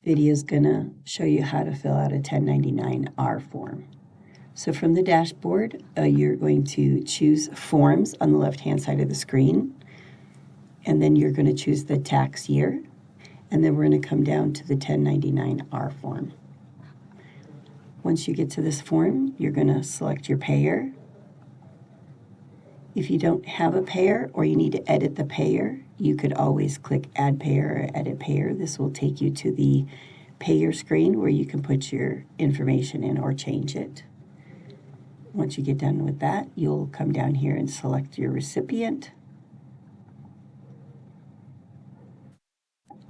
video is going to show you how to fill out a 1099-R form. So from the dashboard, you're going to choose Forms on the left-hand side of the screen, and then you're going to choose the tax year, and then we're going to come down to the 1099-R form. Once you get to this form, you're going to select your payer. If you don't have a payer or you need to edit the payer, you could always click Add Payer or Edit Payer. This will take you to the payer screen where you can put your information in or change it. Once you get done with that, you'll come down here and select your recipient.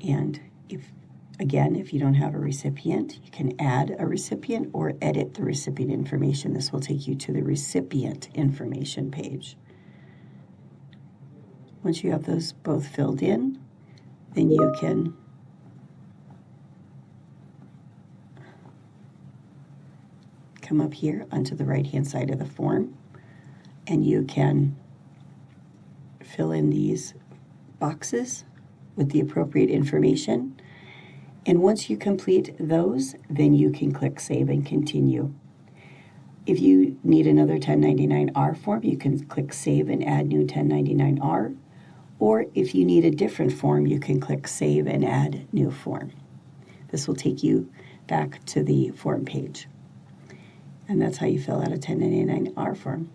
And if you don't have a recipient, you can add a recipient or edit the recipient information. This will take you to the recipient information page. Once you have those both filled in, then you can come up here onto the right-hand side of the form, and you can fill in these boxes with the appropriate information. And once you complete those, then you can click Save and Continue. If you need another 1099-R form, you can click Save and Add New 1099-R. Or if you need a different form, you can click Save and Add New Form. This will take you back to the form page. And that's how you fill out a 1099-R form.